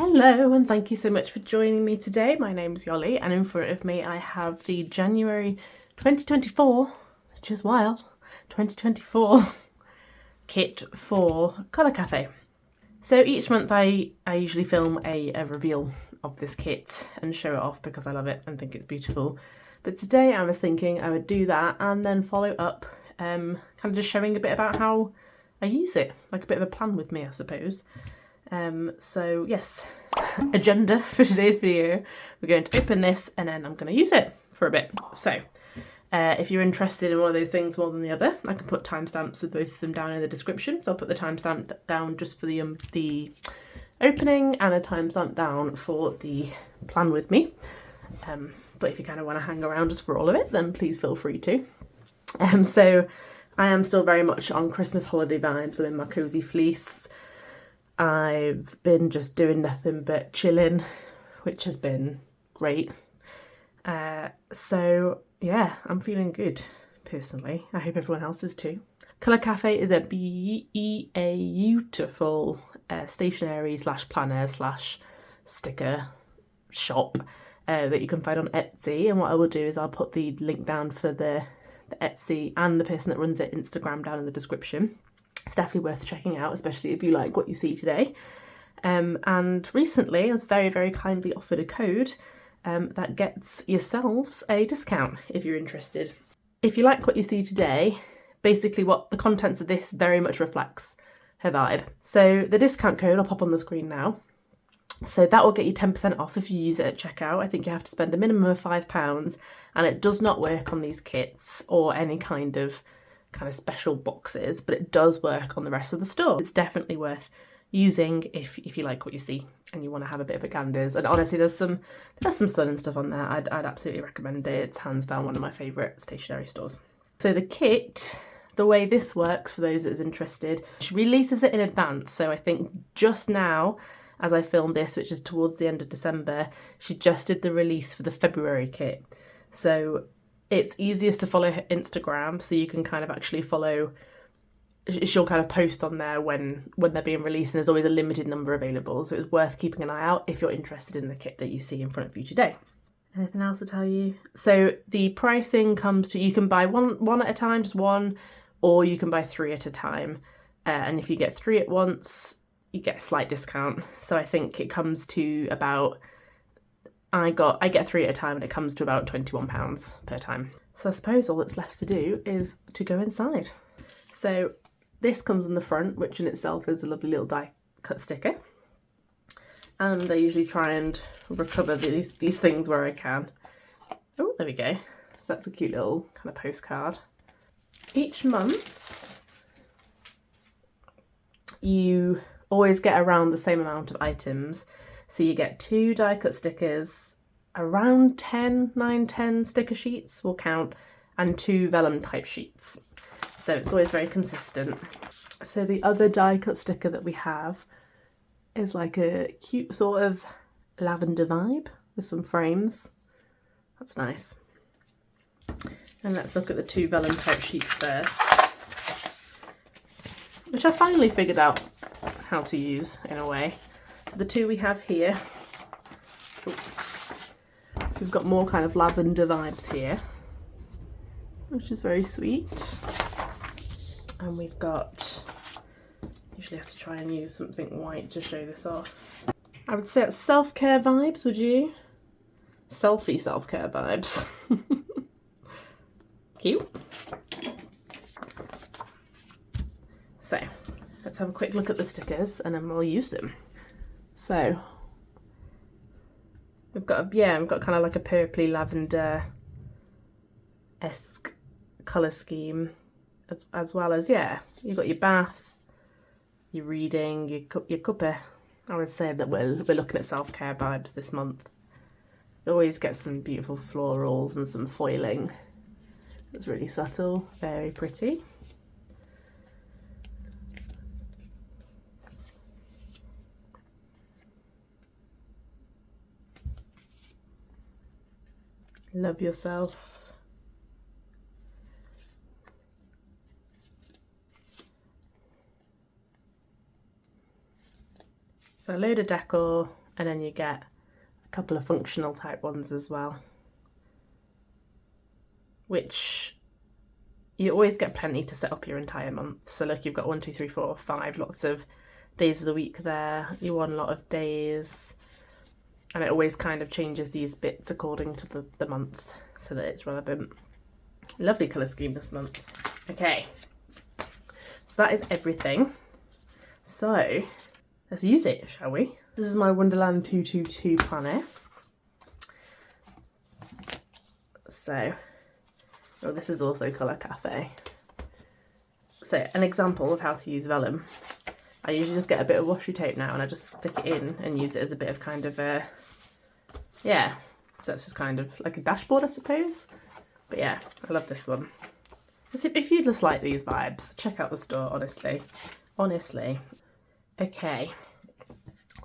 Hello and thank you so much for joining me today. My name's Yolly and in front of me I have the January 2024, which is wild, 2024 kit for Colour Cafe. So each month I usually film a reveal of this kit and show it off because I love it and think it's beautiful. But today I was thinking I would do that and then follow up kind of just showing a bit about how I use it, like a bit of a plan with me I suppose. So yes, agenda for today's video, we're going to open this and then I'm going to use it for a bit. So if you're interested in one of those things more than the other, I can put timestamps of both of them down in the description. So I'll put the timestamp down just for the opening and a timestamp down for the plan with me. But if you kind of want to hang around just for all of it, then please feel free to. So I am still very much on Christmas holiday vibes. I'm in my cozy fleece. I've been just doing nothing but chilling, which has been great. So yeah, I'm feeling good personally. I hope everyone else is too. Colour Cafe is a beautiful stationery / planner / sticker shop that you can find on Etsy. And what I will do is I'll put the link down for the Etsy and the person that runs it Instagram down in the description. It's definitely worth checking out, especially if you like what you see today. And recently I was very, very kindly offered a code that gets yourselves a discount if you're interested. If you like what you see today, basically what the contents of this very much reflects her vibe. So the discount code I'll pop on the screen now. So that will get you 10% off if you use it at checkout. I think you have to spend a minimum of £5 and it does not work on these kits or any kind of special boxes, but it does work on the rest of the store. It's definitely worth using if you like what you see and you want to have a bit of a ganders. And honestly, there's some stunning stuff on there. I'd absolutely recommend it. It's hands down one of my favourite stationery stores. So the kit, the way this works for those that's interested, she releases it in advance. So I think just now, as I filmed this, which is towards the end of December, she just did the release for the February kit. So it's easiest to follow her Instagram, so you can kind of actually follow, she'll kind of post on there when they're being released, and there's always a limited number available, so it's worth keeping an eye out if you're interested in the kit that you see in front of you today. Anything else to tell you? So the pricing comes to, you can buy one at a time, just one, or you can buy 3 at a time, and if you get 3 at once, you get a slight discount. So I think it comes to about, I get 3 at a time and it comes to about £21 per time. So I suppose all that's left to do is to go inside. So this comes in the front, which in itself is a lovely little die cut sticker. And I usually try and recover these things where I can. Oh, there we go. So that's a cute little kind of postcard. Each month, you always get around the same amount of items. So you get 2 die cut stickers, around 9-10 sticker sheets will count, and 2 vellum type sheets. So it's always very consistent. So the other die cut sticker that we have is like a cute sort of lavender vibe with some frames. That's nice. And let's look at the 2 vellum type sheets first, which I finally figured out how to use in a way. So the 2 we have here, so we've got more kind of lavender vibes here, which is very sweet. And we've got, usually have to try and use something white to show this off. I would say it's self-care vibes, would you? Selfie self-care vibes. Cute. So let's have a quick look at the stickers and then we'll use them. So we've got kind of like a purpley lavender-esque colour scheme, as well as, you've got your bath, your reading, your cuppa. I would say that we're looking at self-care vibes this month. You always get some beautiful florals and some foiling. It's really subtle, very pretty. Love yourself. So a load of decor and then you get a couple of functional type ones as well, which you always get plenty to set up your entire month. So look, you've got 1, 2, 3, 4, 5, lots of days of the week there. You want a lot of days, and it always kind of changes these bits according to the month so that it's relevant. Lovely colour scheme this month. Okay, so that is everything. So let's use it, shall we? This is my Wonderland 222 planner. So, oh, this is also Colour Cafe. So an example of how to use vellum. I usually just get a bit of washi tape now and I just stick it in and use it as a bit of kind of a, yeah, so that's just kind of like a dashboard, I suppose. But yeah, I love this one. If you just like these vibes, check out the store, honestly. Honestly. Okay,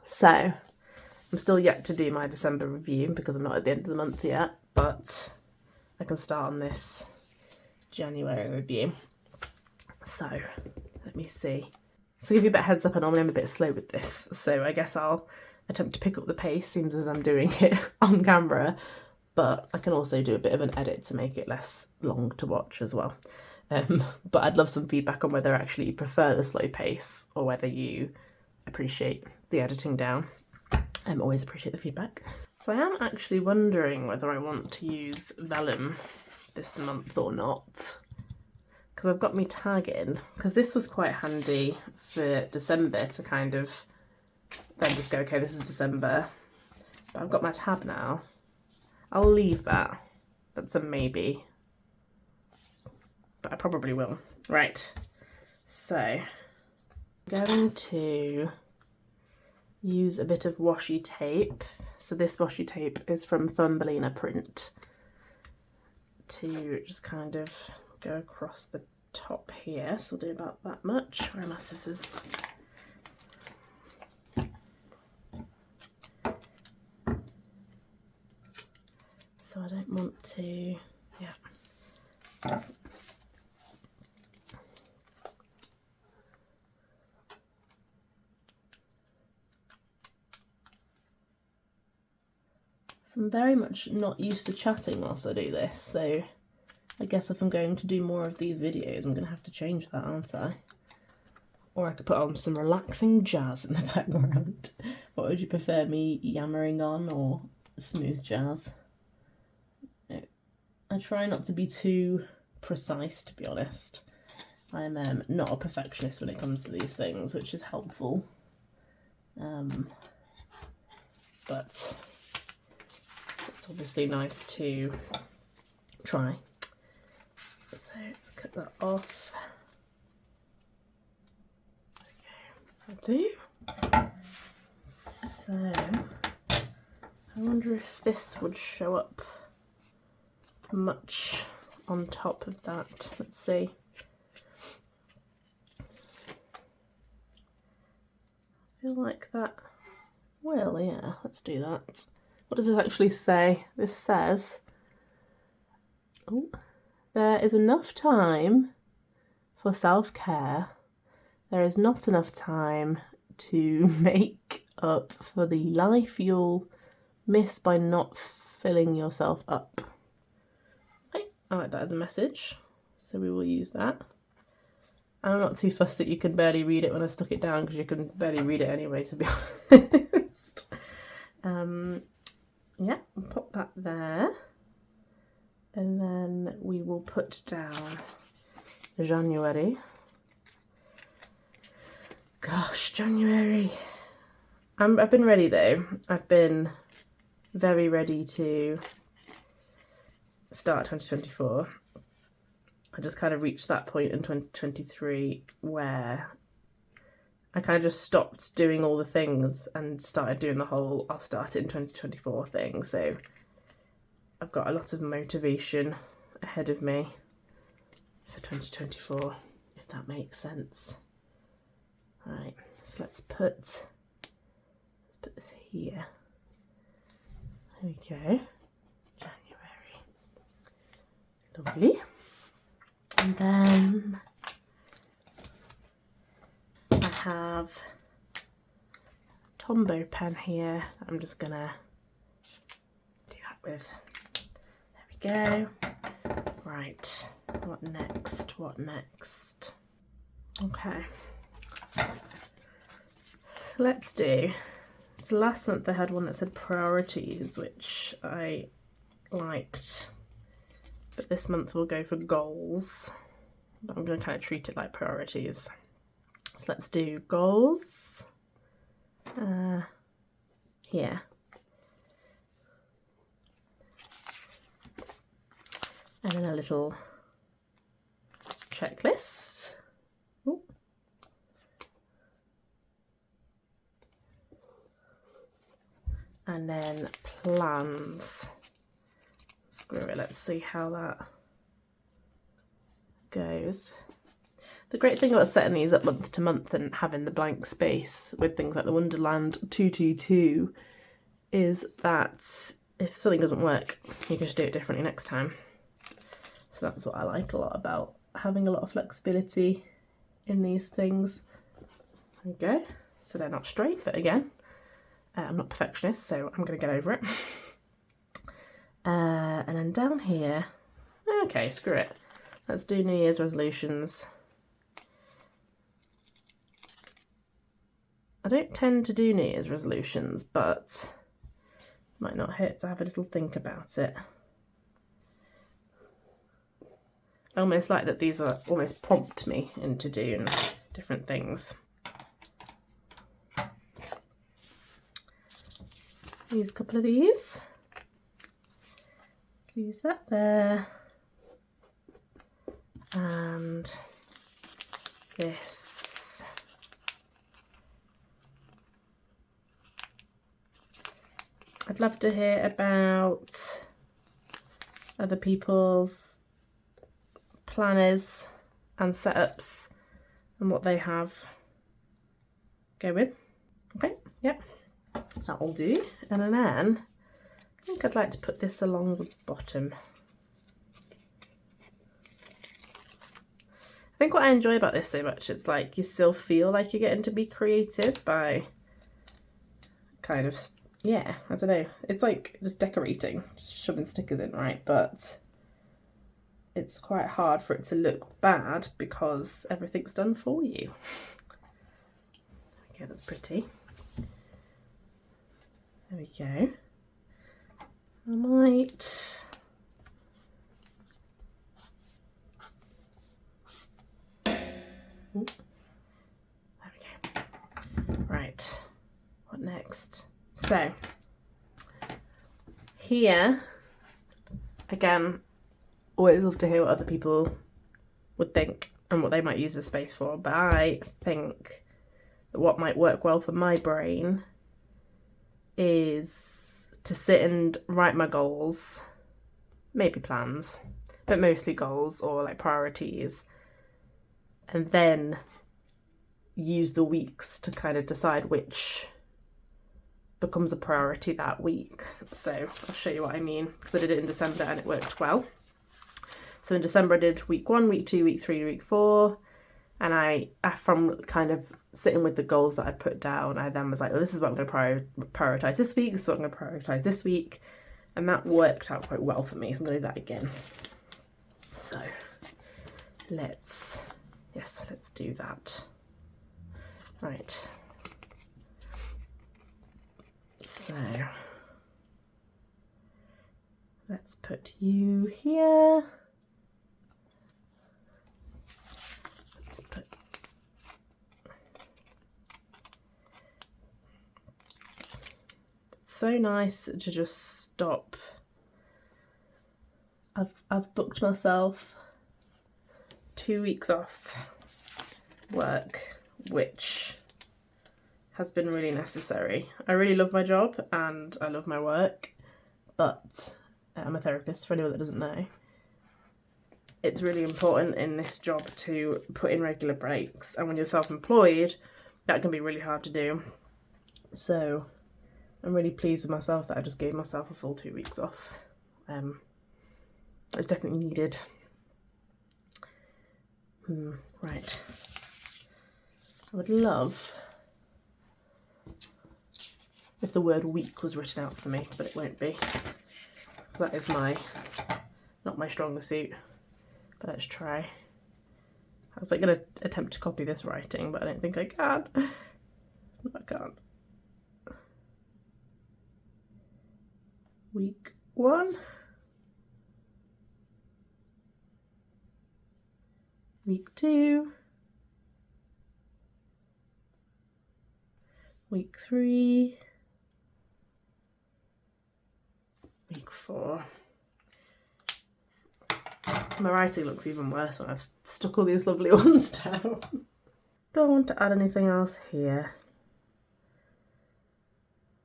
so I'm still yet to do my December review because I'm not at the end of the month yet, but I can start on this January review. So let me see. So to give you a bit of heads up, I normally am a bit slow with this, so I guess I'll attempt to pick up the pace, seems as I'm doing it on camera, but I can also do a bit of an edit to make it less long to watch as well. But I'd love some feedback on whether actually you prefer the slow pace or whether you appreciate the editing down. I always appreciate the feedback. So I am actually wondering whether I want to use vellum this month or not, because I've got me tag in, because this was quite handy for December to kind of then just go, okay, this is December, but I've got my tab now. I'll leave that. That's a maybe, but I probably will. Right, so I'm going to use a bit of washi tape. So this washi tape is from Thumbelina Print, to just kind of go across the top here. So I'll do about that much. Where are my scissors? So I don't want to, yeah. So I'm very much not used to chatting whilst I do this, so I guess if I'm going to do more of these videos, I'm going to have to change that, aren't I? Or I could put on some relaxing jazz in the background. What would you prefer, me yammering on or smooth jazz? I try not to be too precise, to be honest. I'm not a perfectionist when it comes to these things, which is helpful. But it's obviously nice to try. So let's cut that off. Okay, I do. So I wonder if this would show up much on top of that. Let's see. I feel like that will, yeah, let's do that. What does this actually say? This says, oh, there is enough time for self-care. There is not enough time to make up for the life you'll miss by not filling yourself up. Okay, I like that as a message, so we will use that. And I'm not too fussed that you can barely read it when I stuck it down, because you can barely read it anyway, to be honest. Yeah, we'll pop that there. And then we will put down January. Gosh, January. I've been ready though. I've been very ready to start 2024. I just kind of reached that point in 2023 where I kind of just stopped doing all the things and started doing the whole I'll start it in 2024 thing. So I've got a lot of motivation ahead of me for 2024, if that makes sense. Right, so let's put this here. There we go. January. Lovely. And then I have Tombow pen here. I'm just gonna do that with. There we go. Right, what next? What next? Okay. So let's do. So last month I had one that said priorities, which I liked. But this month we'll go for goals. But I'm going to kind of treat it like priorities. So let's do goals. Here. And then a little checklist. Ooh. And then plans. Screw it, let's see how that goes. The great thing about setting these up month to month and having the blank space with things like the Wonderland 222 is that if something doesn't work, you can just do it differently next time. So that's what I like a lot about having a lot of flexibility in these things. There we go. So they're not straight, but again, I'm not a perfectionist, so I'm going to get over it. And then down here, okay, screw it. Let's do New Year's resolutions. I don't tend to do New Year's resolutions, but it might not hurt to have a little think about it. I almost like that these are almost prompt me into doing different things. Use a couple of these. Let's use that there. And this. I'd love to hear about other people's planners and setups and what they have going. Okay, yep, that'll do. And then I think I'd like to put this along the bottom. I think what I enjoy about this so much is like you still feel like you're getting to be creative by kind of, yeah, I don't know. It's like just decorating, just shoving stickers in, right? But it's quite hard for it to look bad because everything's done for you. Okay, that's pretty. There we go. I might... Ooh. There we go. Right, what next? So, here, again, always love to hear what other people would think and what they might use the space for, but I think that what might work well for my brain is to sit and write my goals, maybe plans, but mostly goals or like priorities, and then use the weeks to kind of decide which becomes a priority that week. So I'll show you what I mean, because I did it in December and it worked well. So in December I did week 1, week 2, week 3, week 4, and I from kind of sitting with the goals that I put down, I then was like, well, this is what I'm going to prioritise this week, this is what I'm going to prioritise this week, and that worked out quite well for me, so I'm going to do that again. So let's do that. Right. So let's put you here. Let's put it's so nice to just stop. I've booked myself 2 weeks off work, which has been really necessary. I really love my job and I love my work, but I'm a therapist, for anyone that doesn't know. It's really important in this job to put in regular breaks, and when you're self-employed, that can be really hard to do. So I'm really pleased with myself that I just gave myself a full 2 weeks off. It was definitely needed. Right. I would love if the word week was written out for me, but it won't be. That is not my strongest suit. But let's try. I was like going to attempt to copy this writing, but I don't think I can. No, I can't. Week 1. Week 2. Week 3. Week 4. My writing looks even worse when I've stuck all these lovely ones down. Don't want to add anything else here.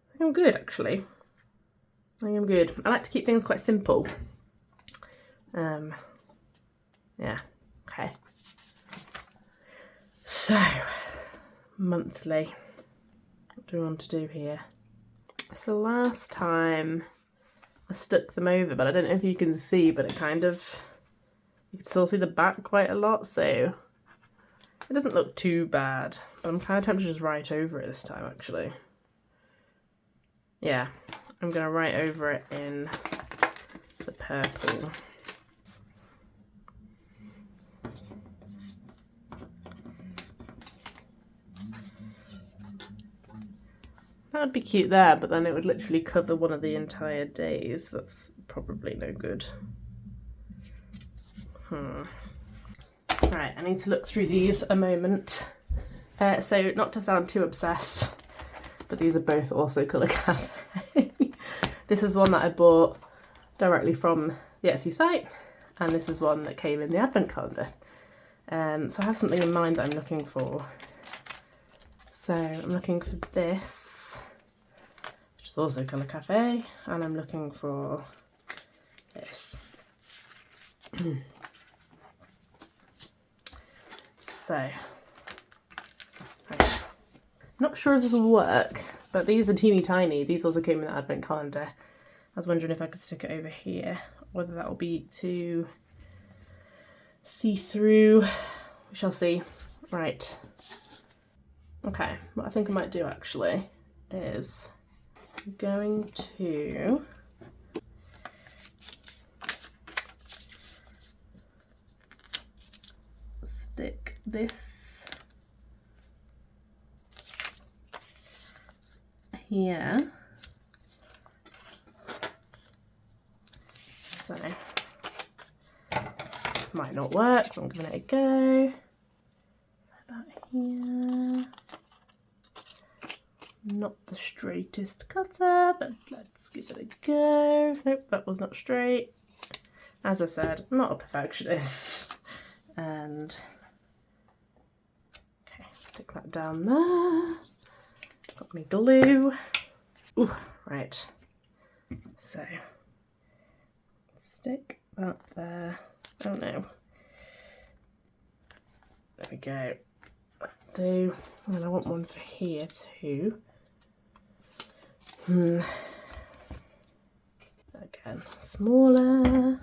I think I'm good, actually. I think I'm good. I like to keep things quite simple. Yeah, okay. So, monthly. What do we want to do here? So last time I stuck them over, but I don't know if you can see, but it kind of, you can still see the back quite a lot, so it doesn't look too bad. But I'm kind of tempted to just write over it this time, actually. Yeah, I'm going to write over it in the purple. That would be cute there, but then it would literally cover one of the entire days. That's probably no good. Right, I need to look through these a moment. So not to sound too obsessed, but these are both also Kolour Cafe. This is one that I bought directly from the Etsy site, and this is one that came in the advent calendar. So I have something in mind that I'm looking for. So I'm looking for this, which is also Kolour Cafe, and I'm looking for this. So, right. Not sure if this will work, but these are teeny tiny. These also came in the advent calendar. I was wondering if I could stick it over here, whether that will be too see-through. We shall see. Right. Okay, what I think I might do actually is I'm going to stick this here. So, might not work, but I'm giving it a go. So that here. Not the straightest cutter, but let's give it a go. Nope, that was not straight. As I said, I'm not a perfectionist. And okay, stick that down there. Got me glue. Ooh, right. So stick that there. Oh no. There we go. Do, and I want one for here too. Again, smaller.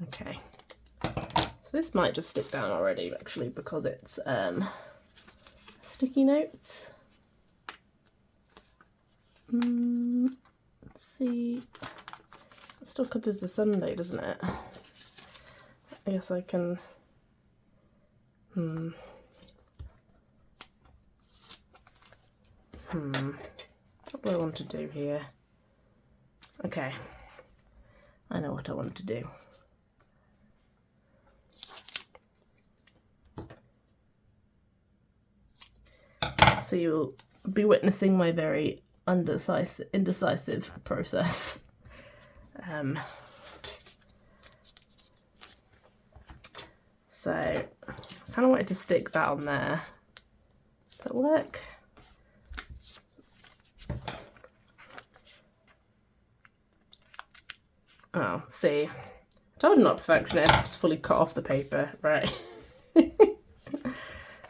Okay, so this might just stick down already actually because it's sticky notes. Let's see. It still covers the Sunday, doesn't it? I guess I can. What do I want to do here? Okay, I know what I want to do. So you'll be witnessing my very indecisive process. So I kind of wanted to stick that on there. Does that work? Oh, see, I told you not perfectionist, just fully cut off the paper, right?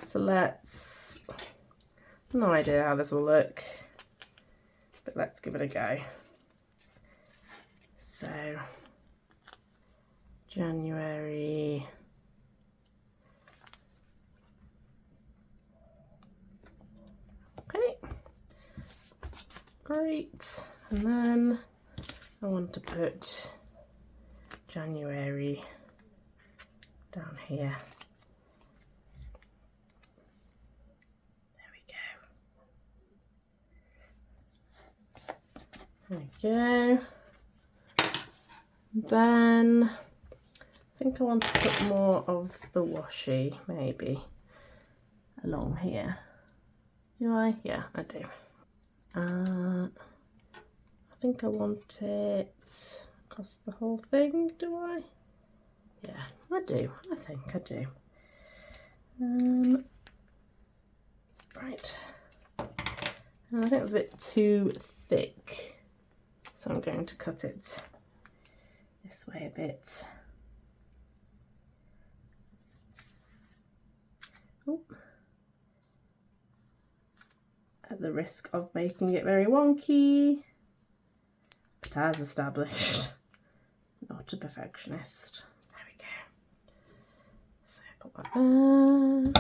So let's, no idea how this will look, but let's give it a go. So January. Okay, great. And then I want to put January down here. There we go. Then I think I want to put more of the washi, maybe, along here. Do I? Yeah, I do. I think I want it across the whole thing, do I? Yeah, I do. I think I do. Right. And I think it's a bit too thick, so I'm going to cut it this way a bit. Oh. At the risk of making it very wonky, but as established, not a perfectionist. There we go. So put that there.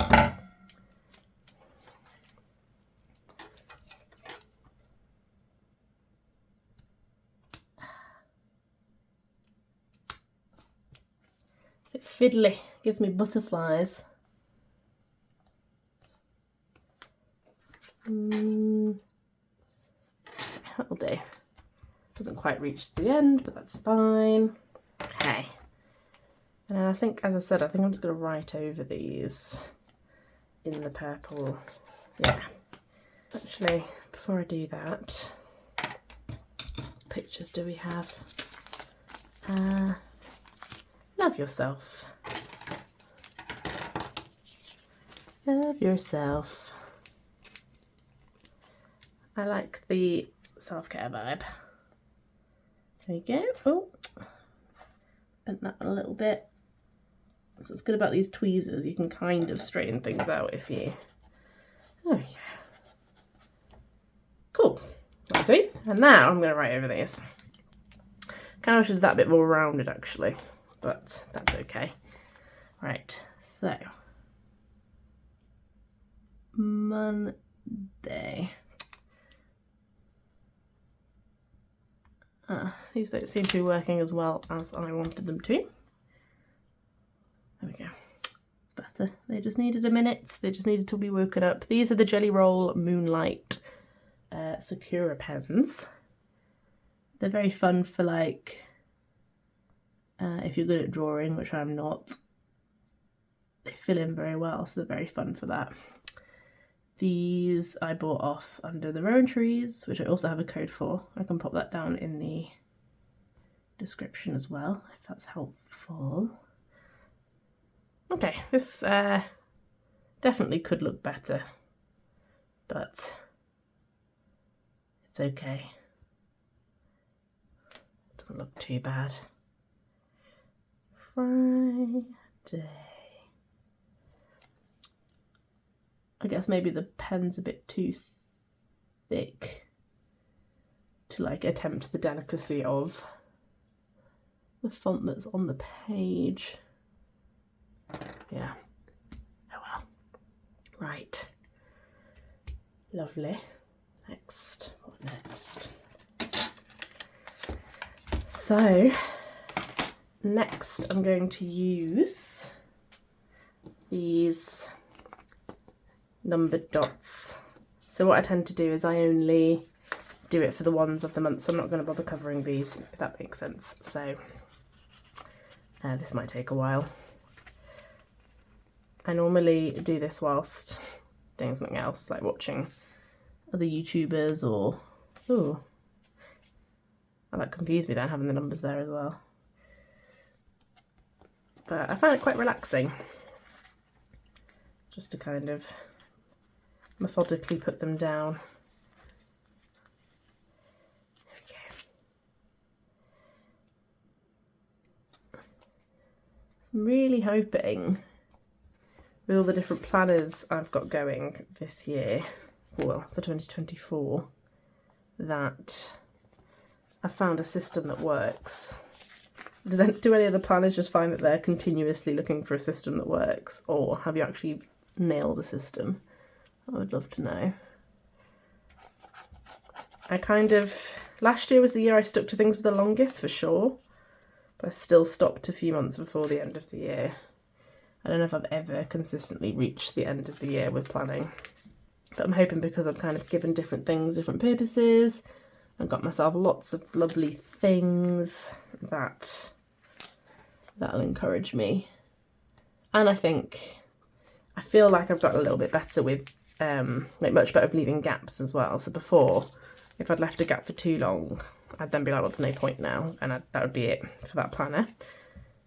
It's a bit fiddly, gives me butterflies. That'll do. Doesn't quite reach the end, but that's fine. Okay. And I think, as I said, I think I'm just going to write over these in the purple. Yeah. Actually, before I do that, what pictures do we have? Love yourself. Love yourself. I like the self-care vibe. There we go. Oh, bent that one a little bit. So it's good about these tweezers. You can kind of straighten things out if you... There we go. Cool. That'll do. And now I'm going to write over these. Kind of wish it was that bit more rounded actually, but that's okay. Right, so Monday. These don't seem to be working as well as I wanted them to. There we go. It's better. They just needed a minute. They just needed to be woken up. These are the Jelly Roll Moonlight Sakura pens. They're very fun for like, if you're good at drawing, which I'm not. They fill in very well, so they're very fun for that. These I bought off Under the Rowan Trees, which I also have a code for. I can pop that down in the description as well, if that's helpful. Okay, this definitely could look better, but it's okay. Doesn't look too bad. Friday. I guess maybe the pen's a bit too thick to like attempt the delicacy of the font that's on the page. Yeah. Oh well. Right. Lovely. Next. What next? So, next I'm going to use these numbered dots. So what I tend to do is I only do it for the ones of the month, so I'm not going to bother covering these, if that makes sense. So this might take a while. I normally do this whilst doing something else, like watching other YouTubers or... Ooh. Oh, that confused me then, having the numbers there as well. But I find it quite relaxing, just to kind of methodically put them down. Okay. So I'm really hoping with all the different planners I've got going this year, well, for 2024, that I found a system that works Do any of the planners just find that they're continuously looking for a system that works, or have you actually nailed the system? I would love to know. Last year was the year I stuck to things for the longest, for sure, but I still stopped a few months before the end of the year. I don't know if I've ever consistently reached the end of the year with planning, but I'm hoping because I've kind of given different things different purposes and got myself lots of lovely things that'll encourage me. And I feel like I've got a little bit better with, much better with leaving gaps as well. So before, if I'd left a gap for too long, I'd then be like, well, there's no point now, and that would be it for that planner.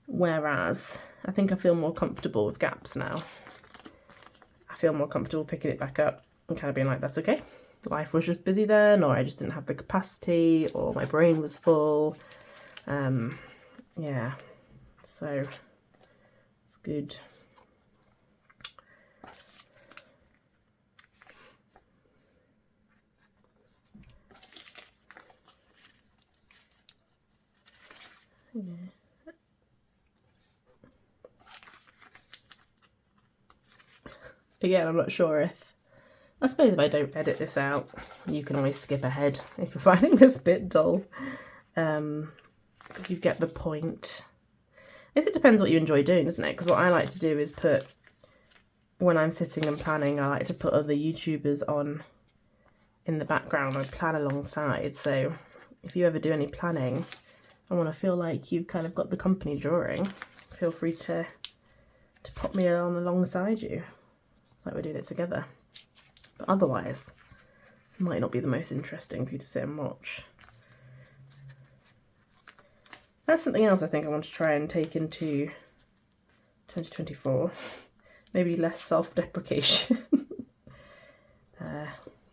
Whereas I think I feel more comfortable with gaps now. I feel more comfortable picking it back up and kind of being like, that's okay. Life was just busy then, or I just didn't have the capacity, or my brain was full. Yeah, so it's good. Yeah. Again, I'm not sure I suppose if I don't edit this out, you can always skip ahead if you're finding this bit dull. You get the point. I guess it depends what you enjoy doing, doesn't it? Because what I like to do is when I'm sitting and planning, I like to put other YouTubers on in the background and plan alongside. So if you ever do any planning and want to feel like you've kind of got the company drawing, feel free to pop me on alongside you. Like we're doing it together. But otherwise, this might not be the most interesting for you to sit and watch. That's something else I think I want to try and take into 2024. Maybe less self-deprecation.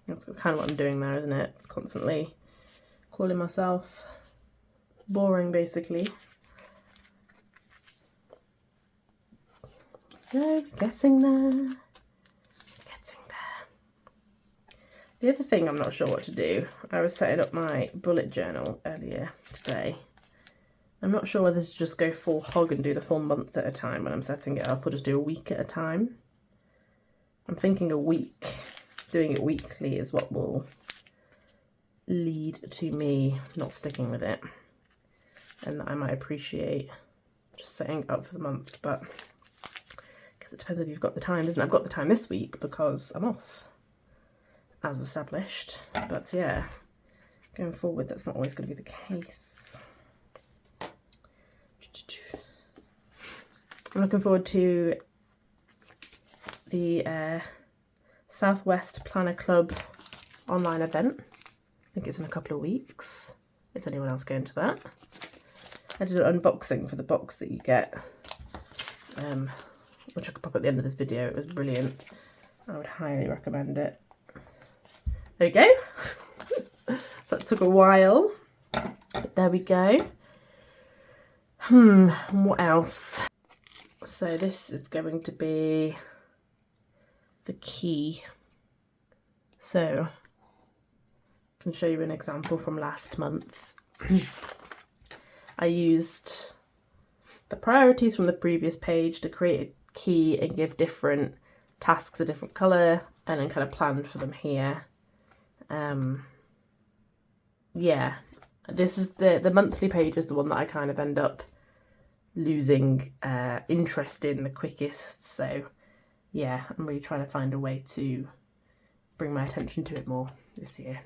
That's kind of what I'm doing there, isn't it? It's constantly calling myself boring, basically. No, getting there. The other thing I'm not sure what to do, I was setting up my bullet journal earlier today. I'm not sure whether to just go full hog and do the full month at a time when I'm setting it up, or just do a week at a time. I'm thinking a week. Doing it weekly is what will lead to me not sticking with it, and that I might appreciate just setting it up for the month, but because it depends whether you've got the time, doesn't it? I've got the time this week because I'm off, as established, but yeah, going forward that's not always going to be the case. I'm looking forward to the Southwest Planner Club online event. I think it's in a couple of weeks. Is anyone else going to that? I did an unboxing for the box that you get, which I could pop at the end of this video. It was brilliant. I would highly recommend it. There we go. So that took a while, but there we go. What else? So this is going to be the key. So I can show you an example from last month. I used the priorities from the previous page to create a key and give different tasks a different colour, and then kind of planned for them here. Yeah, this is the monthly page is the one that I kind of end up losing interest in the quickest. So yeah, I'm really trying to find a way to bring my attention to it more this year.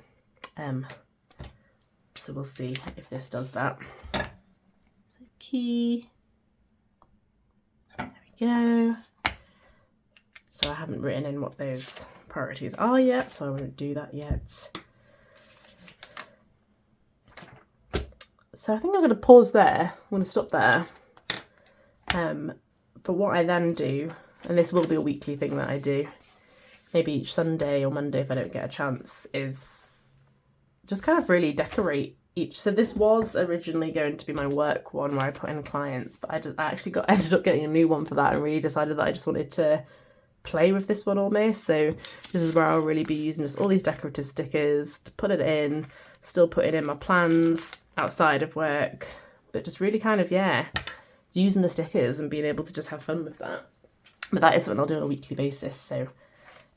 So we'll see if this does that. So key, there we go. So I haven't written in what those priorities are yet, so I won't do that yet. So I think I'm going to pause there. I'm going to stop there. But what I then do, and this will be a weekly thing that I do, maybe each Sunday or Monday if I don't get a chance, is just kind of really decorate each. So this was originally going to be my work one where I put in clients, but I actually ended up getting a new one for that and really decided that I just wanted to play with this one almost. So this is where I'll really be using just all these decorative stickers to put it in, still putting in my plans outside of work, but just really kind of, using the stickers and being able to just have fun with that. But that is something I'll do on a weekly basis, so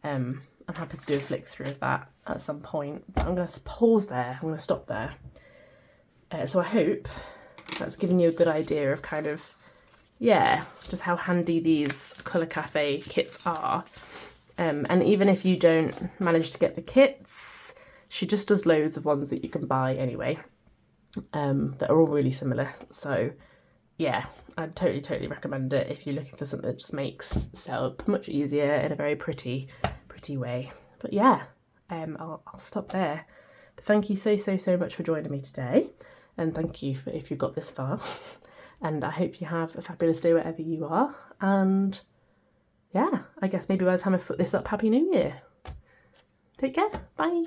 I'm happy to do a flick through of that at some point. But I'm going to pause there, I'm going to stop there. So I hope that's given you a good idea of kind of, just how handy these Kolour Cafe kits are. And even if you don't manage to get the kits, she just does loads of ones that you can buy anyway, that are all really similar. So yeah, I'd totally recommend it if you're looking for something that just makes setup much easier in a very pretty way. But yeah, I'll stop there. But thank you so much for joining me today, and thank you for if you got this far. And I hope you have a fabulous day wherever you are. And yeah, I guess maybe by the time I put this up, Happy New Year. Take care. Bye.